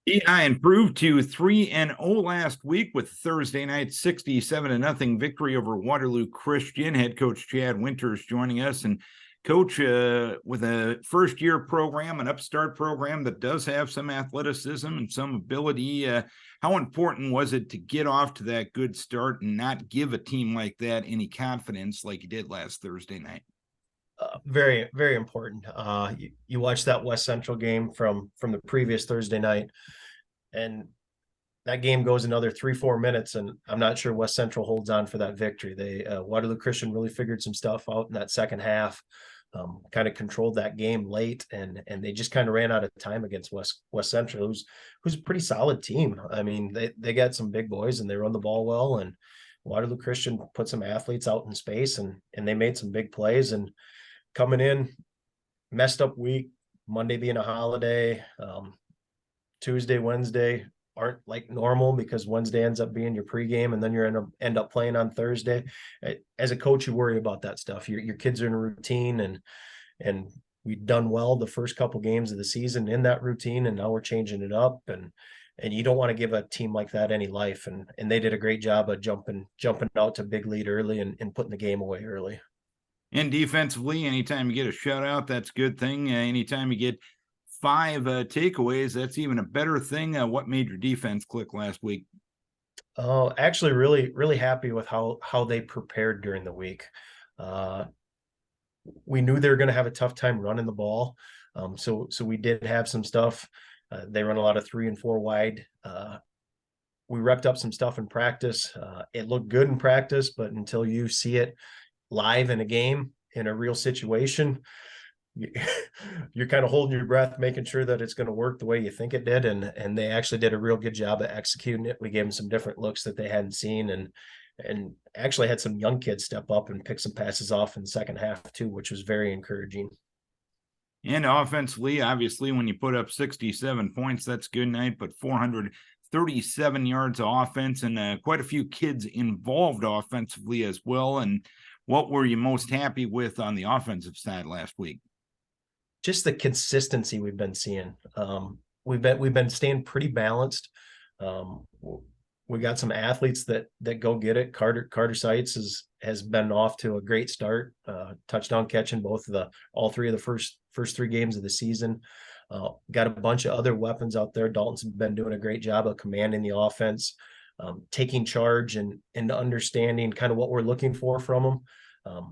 EI improved to 3-0 last week with Thursday night 67-0 victory over Waterloo Christian. Head coach Chad Winters joining us. And coach, with a first-year program, an upstart program that does have some athleticism and some ability, how important was it to get off to that good start and not give a team like that any confidence like you did last Thursday night? Very, very important. You watched that West Central game from the previous Thursday night, and that game goes another 3-4 minutes, and I'm not sure West Central holds on for that victory. They Waterloo Christian really figured some stuff out in that second half, kind of controlled that game late, and they just kind of ran out of time against West Central, who's a pretty solid team. I mean, they got some big boys and they run the ball well, and Waterloo Christian put some athletes out in space, and they made some big plays. And coming in, messed up week, Monday being a holiday, Tuesday, Wednesday aren't like normal because Wednesday ends up being your pregame and then you're end up playing on Thursday. As a coach, you worry about that stuff. Your kids are in a routine, and we've done well the first couple games of the season in that routine, and now we're changing it up, and you don't want to give a team like that any life. And they did a great job of jumping out to big lead early and putting the game away early. And defensively, anytime you get a shutout, that's a good thing. Anytime you get five takeaways, that's even a better thing. What made your defense click last week? Oh, actually, really, really happy with how they prepared during the week. Uh, we knew they were going to have a tough time running the ball, so we did have some stuff. They run a lot of 3 and 4 wide. We repped up some stuff in practice. It looked good in practice, but until you see it live in a game in a real situation, you're kind of holding your breath, making sure that it's going to work the way you think it did. And they actually did a real good job at executing it. We gave them some different looks that they hadn't seen, and actually had some young kids step up and pick some passes off in the second half too, which was very encouraging. And offensively, obviously, when you put up 67 points, that's good night, but 437 yards of offense and quite a few kids involved offensively as well. And what were you most happy with on the offensive side last week? Just the consistency we've been seeing. We've been staying pretty balanced. Um, we got some athletes that go get it. Carter Seitz has been off to a great start. Touchdown catching all three of the first 3 games of the season. Got a bunch of other weapons out there. Dalton's been doing a great job of commanding the offense, taking charge and understanding kind of what we're looking for from him.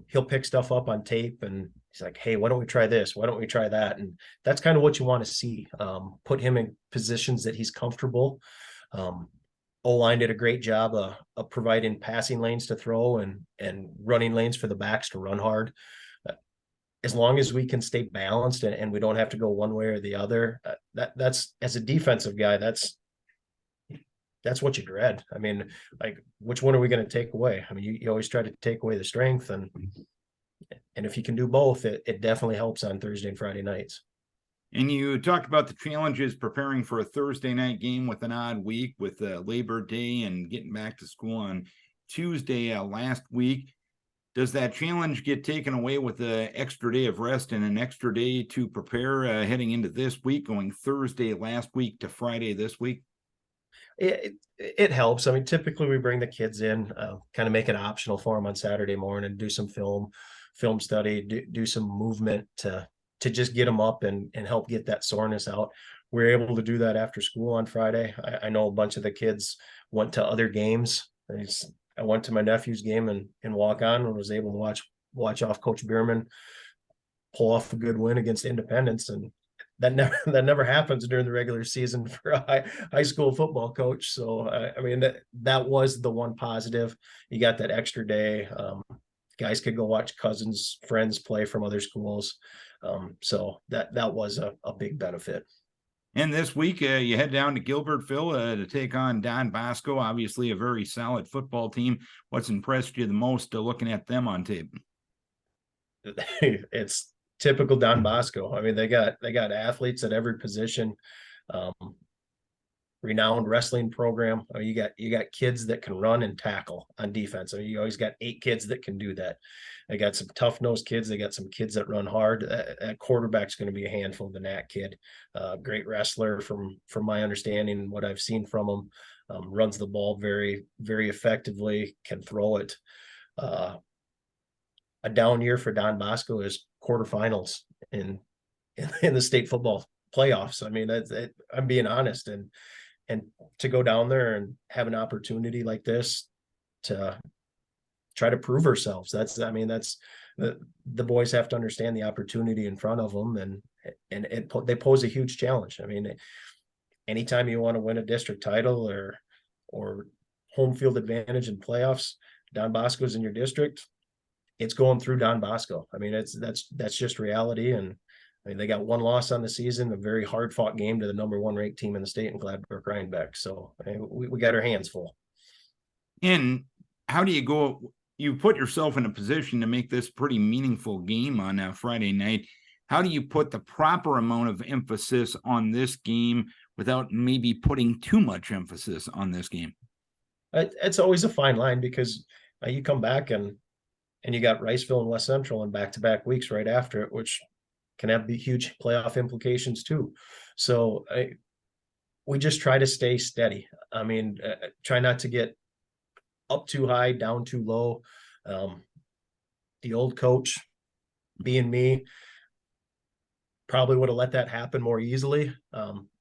He'll pick stuff up on tape and he's like, hey, why don't we try this? Why don't we try that? And that's kind of what you want to see. Put him in positions that he's comfortable. O-line did a great job of providing passing lanes to throw and running lanes for the backs to run hard. As long as we can stay balanced and we don't have to go one way or the other, that's, as a defensive guy, that's what you dread. I mean, like, which one are we going to take away? I mean, you always try to take away the strength, and if you can do both, it definitely helps on Thursday and Friday nights. And you talked about the challenges preparing for a Thursday night game with an odd week with Labor Day and getting back to school on Tuesday last week. Does that challenge get taken away with an extra day of rest and an extra day to prepare heading into this week, going Thursday last week to Friday this week? It helps. I mean, typically we bring the kids in, kind of make it optional for them on Saturday morning, do some film study, do some movement to just get them up and help get that soreness out. We're able to do that after school on Friday. I know a bunch of the kids went to other games. I went to my nephew's game and walk on and was able to watch off Coach Bierman pull off a good win against Independence. And that never happens during the regular season for a high school football coach. So I mean, that was the one positive. You got that extra day. Guys could go watch cousins, friends play from other schools. So that was a big benefit. And this week, you head down to Gilbertville to take on Don Bosco, obviously a very solid football team. What's impressed you the most looking at them on tape? It's typical Don Bosco. I mean, they got athletes at every position. Um, renowned wrestling program. You got kids that can run and tackle on defense. I mean, you always got 8 kids that can do that. They got some tough-nosed kids. They got some kids that run hard. That quarterback's going to be a handful, the Nat kid. Great wrestler from my understanding and what I've seen from him. Runs the ball very, very effectively, can throw it. A down year for Don Bosco is quarterfinals in the state football playoffs. I mean, I'm being honest, and to go down there and have an opportunity like this to try to prove ourselves. That's the boys have to understand the opportunity in front of them, and they pose a huge challenge. I mean, anytime you want to win a district title or home field advantage in playoffs, Don Bosco's in your district, it's going through Don Bosco. I mean, that's just reality. And I mean, they got 1 loss on the season, a very hard fought game to the number 1 ranked team in the state in Gladbrook Rhinebeck. So we got our hands full. And how do you go? You put yourself in a position to make this pretty meaningful game on Friday night. How do you put the proper amount of emphasis on this game without maybe putting too much emphasis on this game? It's always a fine line, because you come back and you got Riceville and West Central in back-to-back weeks right after it, which can have huge playoff implications too. So we just try to stay steady. I mean, try not to get up too high, down too low. The old coach, being me, probably would have let that happen more easily.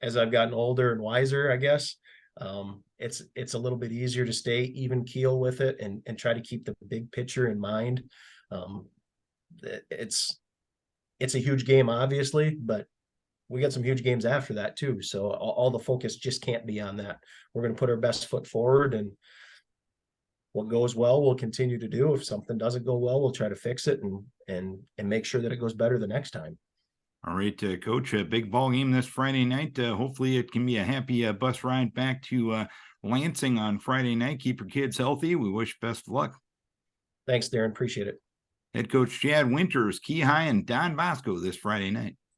As I've gotten older and wiser, I guess, it's a little bit easier to stay even keel with it and try to keep the big picture in mind. It's a huge game, obviously, but we got some huge games after that too. So all the focus just can't be on that. We're going to put our best foot forward, and what goes well, we'll continue to do. If something doesn't go well, we'll try to fix it and make sure that it goes better the next time. All right, Coach, a big ball game this Friday night. Hopefully it can be a happy bus ride back to Lansing on Friday night. Keep your kids healthy. We wish best of luck. Thanks, Darren. Appreciate it. Head coach Chad Winters, Key High and Don Bosco this Friday night.